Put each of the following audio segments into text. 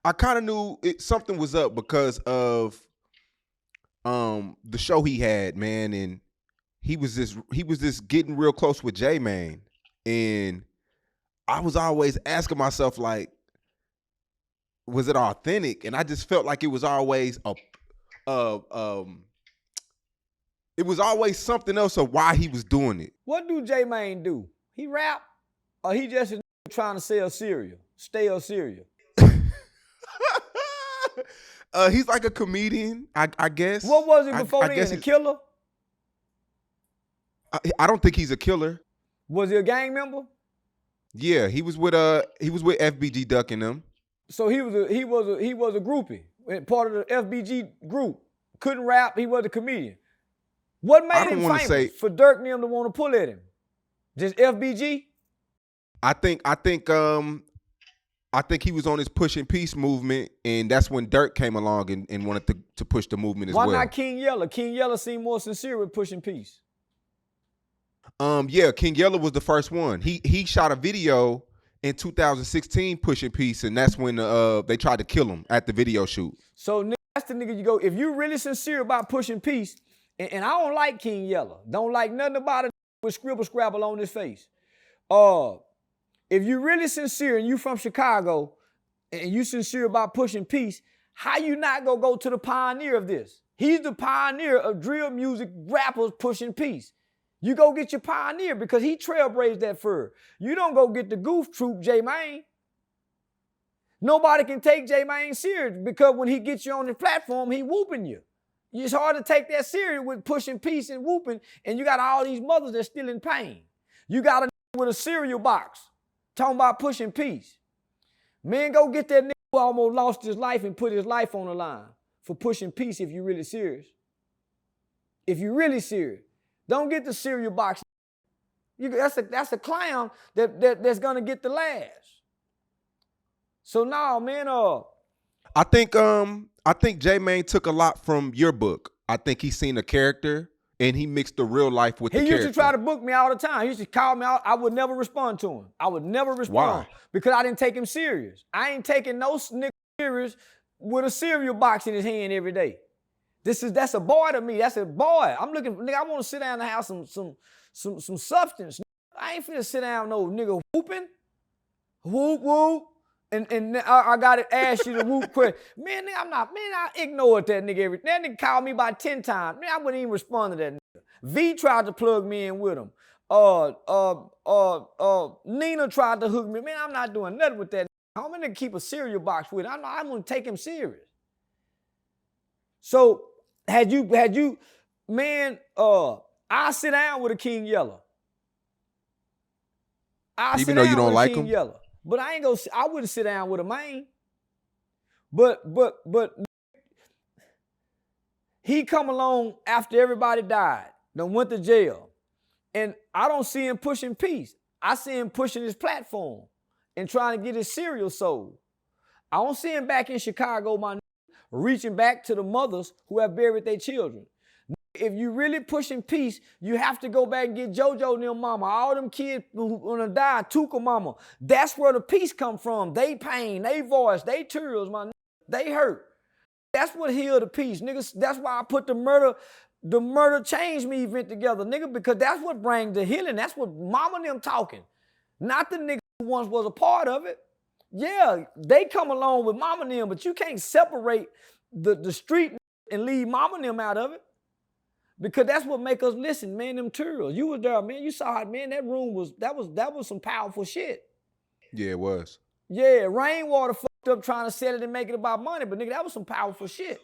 I kind of knew something was up because of the show he had, man, and he was just getting real close with J Mane, and I was always asking myself like, was it authentic? And I just felt like it was always it was always something else of why he was doing it. What do J Mane do? He rap, or he just trying to sell cereal, stale cereal? He's like a comedian, I guess. What was he before then? A killer? I don't think he's a killer. Was he a gang member? Yeah, he was with FBG Duck and them. So he was a groupie, part of the FBG group. Couldn't rap. He was a comedian. What made him famous for Durk and them to want to pull at him? Just FBG? I think he was on his pushing peace movement, and that's when Durk came along and wanted to push the movement as well. Why not King Yella? King Yella seemed more sincere with pushing peace. Yeah, King Yella was the first one. He shot a video in 2016 pushing peace, and that's when they tried to kill him at the video shoot. So that's the nigga you go, if you really sincere about pushing peace, and I don't like King Yella, don't like nothing about it with scribble scrabble on his face. If you really sincere and you from Chicago and you sincere about pushing peace, how you not gonna go to the pioneer of this? He's the pioneer of drill music rappers pushing peace. You go get your pioneer because he trailblazed that fur. You don't go get the goof troop J Mane. Nobody can take J Mane serious because when he gets you on the platform, he whooping you. It's hard to take that serious with pushing peace and whooping, and you got all these mothers that's still in pain. You got a with a cereal box talking about pushing peace. Man, go get that nigga who almost lost his life and put his life on the line for pushing peace if you're really serious. If you're really serious. Don't get the cereal box. That's a clown that's gonna get the last. So now, man, I think J Mane took a lot from your book. I think he seen a character and he mixed the real life with the character. He used to try to book me all the time. He used to call me out. I would never respond to him. I would never respond. Why? Because I didn't take him serious. I ain't taking no nigga serious with a cereal box in his hand every day. That's a boy to me. That's a boy. I'm looking, nigga, I want to sit down and have some substance. I ain't finna sit down no nigga whooping. Whoop, whoop. And I gotta ask you the whoop question. Man, nigga, I ignored that nigga that nigga called me about 10 times. Man, I wouldn't even respond to that nigga. V tried to plug me in with him. Nina tried to hook me. Man, I'm not doing nothing with that nigga. I'm gonna keep a cereal box with him. I'm gonna take him serious. So had you, man, I sit down with a King Yella. Even though you don't like him? Yella. But I wouldn't sit down with a Mane. But he come along after everybody died, then went to jail. And I don't see him pushing peace. I see him pushing his platform and trying to get his cereal sold. I don't see him back in Chicago, reaching back to the mothers who have buried their children. If you really pushing peace, you have to go back and get JoJo and their mama. All them kids who gonna die, Tuka mama. That's where the peace come from. They pain, they voice, they tears, they hurt. That's what healed the peace, niggas. That's why I put the murder change me event together, nigga, because that's what brings the healing. That's what mama and them talking. Not the niggas who once was a part of it. Yeah, they come along with mama and them, but you can't separate the street and leave mama and them out of it. Because that's what make us listen, man, them turtles. You was there, man. You saw how, man, that room was some powerful shit. Yeah, it was. Yeah, Rainwater fucked up trying to sell it and make it about money, but nigga, that was some powerful shit.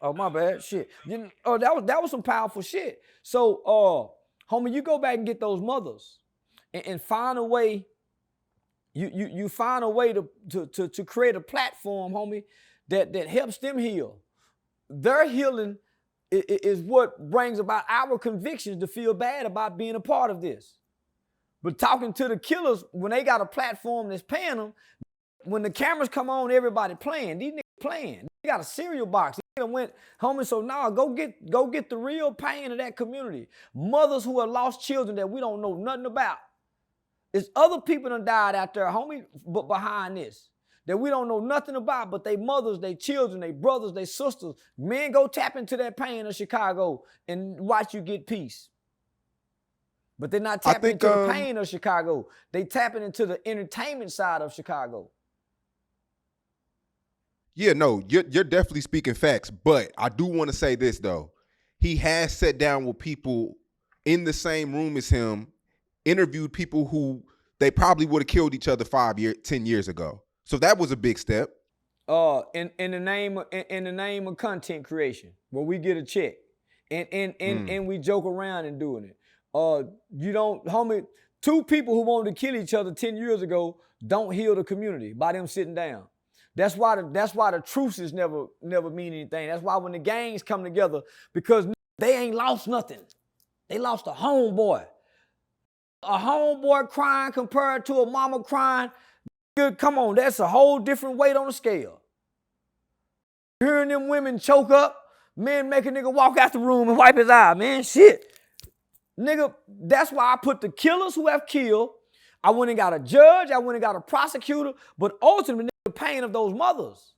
Oh, my bad, shit. That was some powerful shit. So, homie, you go back and get those mothers and find a way, you find a way to create a platform, homie, that helps them heal. Their healing is what brings about our convictions to feel bad about being a part of this. But talking to the killers, when they got a platform that's paying them, when the cameras come on, everybody playing. These niggas playing. They got a cereal box. They went, homie, so now go get the real pain of that community. Mothers who have lost children that we don't know nothing about. There's other people that died out there, homie, but behind this. that we don't know nothing about, but they mothers, they children, they brothers, they sisters. Men, go tap into that pain of Chicago and watch you get peace. But they're not tapping into the pain of Chicago. They tapping into the entertainment side of Chicago. Yeah, no, you're definitely speaking facts. But I do want to say this, though. He has sat down with people in the same room as him, interviewed people who they probably would have killed each other 10 years ago. So that was a big step. In the name of content creation, where we get a check. And we joke around and doing it. You don't, homie, two people who wanted to kill each other 10 years ago don't heal the community by them sitting down. That's why the truces never mean anything. That's why when the gangs come together, because they ain't lost nothing. They lost a homeboy. A homeboy crying compared to a mama crying. Come on, that's a whole different weight on the scale. Hearing them women choke up, men make a nigga walk out the room and wipe his eye, man, shit. Nigga, that's why I put the killers who have killed. I went and got a judge, I went and got a prosecutor, but ultimately, the pain of those mothers.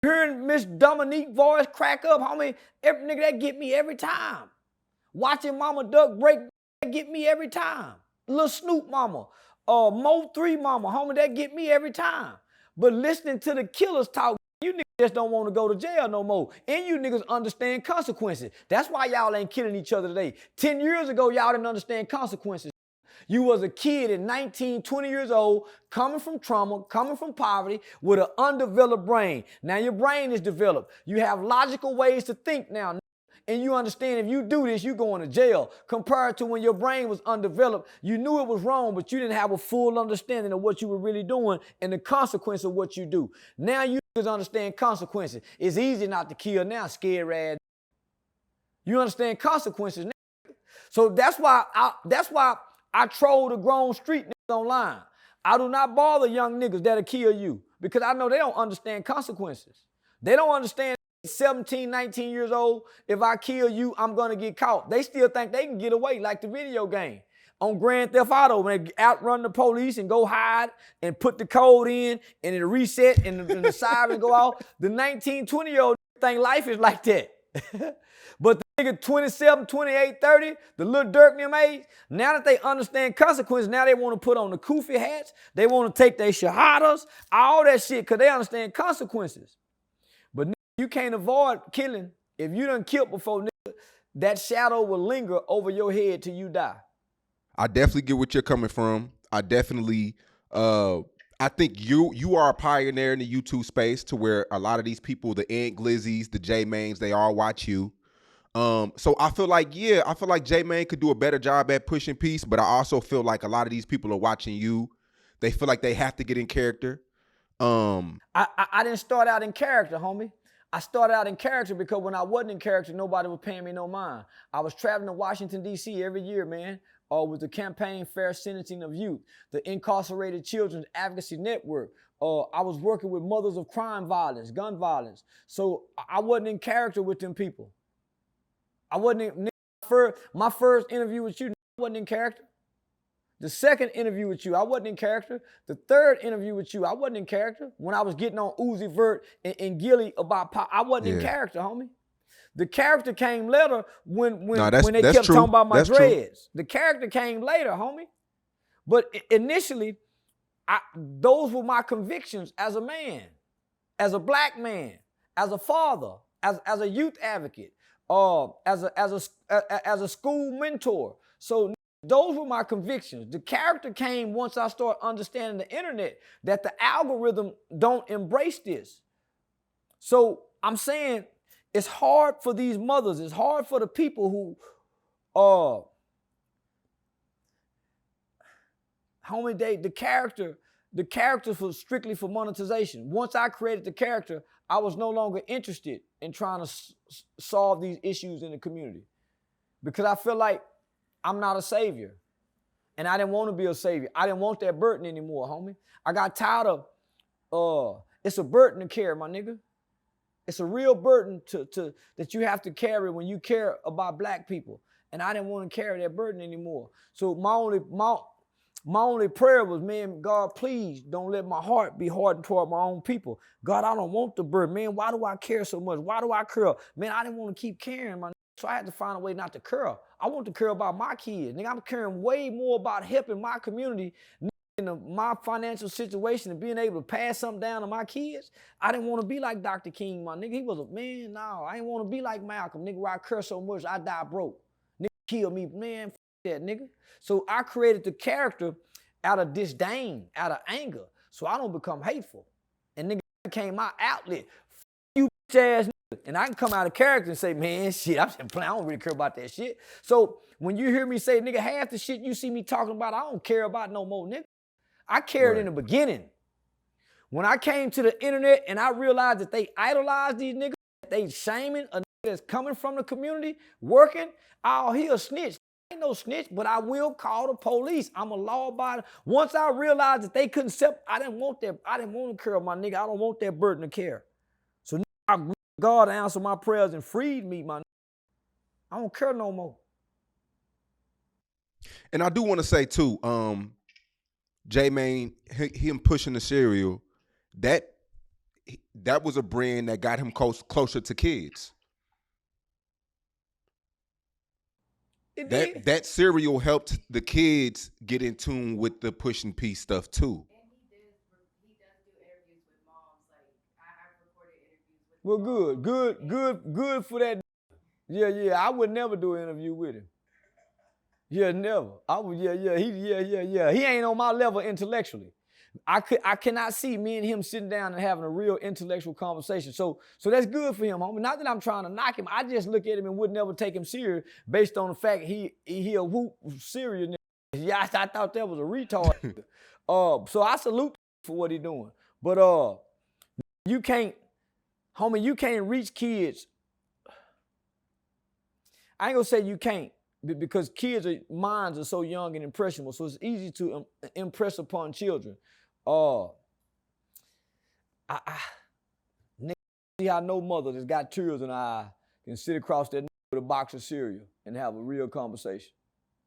Hearing Miss Dominique voice crack up, homie, every nigga, that get me every time. Watching Mama Duck break, that get me every time. Lil Snoop mama, Mo 3 mama, homie, that get me every time. But listening to the killers talk, you niggas just don't want to go to jail no more. And you niggas understand consequences. That's why y'all ain't killing each other today. 10 years ago, y'all didn't understand consequences. You was a kid at 19, 20 years old, coming from trauma, coming from poverty, with an undeveloped brain. Now your brain is developed. You have logical ways to think now. And you understand if you do this, you going to jail. Compared to when your brain was undeveloped, you knew it was wrong, but you didn't have a full understanding of what you were really doing and the consequence of what you do. Now you understand consequences. It's easy not to kill now, scared ass. You understand consequences now. So that's why I troll the grown street niggas online. I do not bother young niggas that'll kill you because I know they don't understand consequences. They don't understand 17, 19 years old, if I kill you, I'm going to get caught. They still think they can get away like the video game. On Grand Theft Auto, when they outrun the police and go hide and put the code in and it reset and the siren go off, the 19, 20-year-old think life is like that. But the nigga 27, 28, 30, the Lil Durk them age, now that they understand consequences, now they want to put on the kufi hats, they want to take their shahadas, all that shit, because they understand consequences. But you can't avoid killing. If you done killed before, nigga, that shadow will linger over your head till you die. I definitely get what you're coming from. I definitely, I think you are a pioneer in the YouTube space to where a lot of these people, the Ant Glizzies, the J Manes, they all watch you. So I feel like, J Mane could do a better job at pushing peace, but I also feel like a lot of these people are watching you. They feel like they have to get in character. I didn't start out in character, homie. I started out in character because when I wasn't in character, nobody was paying me no mind. I was traveling to Washington, D.C. every year, man, with the campaign Fair Sentencing of Youth, the Incarcerated Children's Advocacy Network. I was working with mothers of crime violence, gun violence. So I wasn't in character with them people. I wasn't my first interview with you, I wasn't in character. The second interview with you, I wasn't in character. The third interview with you, I wasn't in character. When I was getting on Uzi Vert and Gilly about pop, I wasn't in character, homie. The character came later when they kept talking about my dreads. The character came later, homie. But initially, those were my convictions as a man, as a black man, as a father, as a youth advocate, as a school mentor. So those were my convictions. The character came once I started understanding the internet, that the algorithm don't embrace this. So I'm saying it's hard for these mothers. It's hard for the people who, homie, the character was strictly for monetization. Once I created the character, I was no longer interested in trying to solve these issues in the community because I feel like I'm not a savior. And I didn't want to be a savior. I didn't want that burden anymore, homie. I got tired of, it's a burden to carry, my nigga. It's a real burden that you have to carry when you care about black people. And I didn't want to carry that burden anymore. So My only prayer was, man, God, please don't let my heart be hardened toward my own people. God, I don't want the bird. Man, why do I care so much? Why do I curl? Man, I didn't want to keep caring, man. So I had to find a way not to curl. I want to care about my kids. Nigga, I'm caring way more about helping my community in my financial situation and being able to pass something down to my kids. I didn't want to be like Dr. King, my nigga. He was a man, no. I didn't want to be like Malcolm, nigga, where I curse so much, I die broke. Nigga, kill me, man, f that, nigga. So I created the character out of disdain, out of anger, so I don't become hateful. And nigga became my outlet. F you bitch ass nigga. And I can come out of character and say, man, shit, I'm just playing. I don't really care about that shit. So when you hear me say, nigga, half the shit you see me talking about, I don't care about no more, nigga. I cared in the beginning. When I came to the internet and I realized that they idolize these niggas, they shaming a nigga that's coming from the community, working, oh, he a snitch. I ain't no snitch, but I will call the police. I'm a law-abiding. Once I realized that they couldn't I didn't want that. I didn't want to curl my nigga. I don't want that burden of care. So God answered my prayers and freed me, my nigga. I don't care no more. And I do want to say too, J Mane, him pushing the cereal, that was a brand that got him closer to kids. That cereal helped the kids get in tune with the pushing P stuff too. And he does do interviews with moms. Like I've recorded interviews with. Well, good for that. Yeah. I would never do an interview with him. Yeah, never. I would. Yeah. He ain't on my level intellectually. I cannot see me and him sitting down and having a real intellectual conversation. So that's good for him, homie. Not that I'm trying to knock him. I just look at him and would never take him serious based on the fact he a whoop serious nigga. Yeah, I thought that was a retard. So I salute him for what he doing. But you can't reach kids. I ain't gonna say you can't, because kids' minds are so young and impressionable, so it's easy to impress upon children. Nigga, see how no mother that's got tears in her eye can sit across that with a box of cereal and have a real conversation.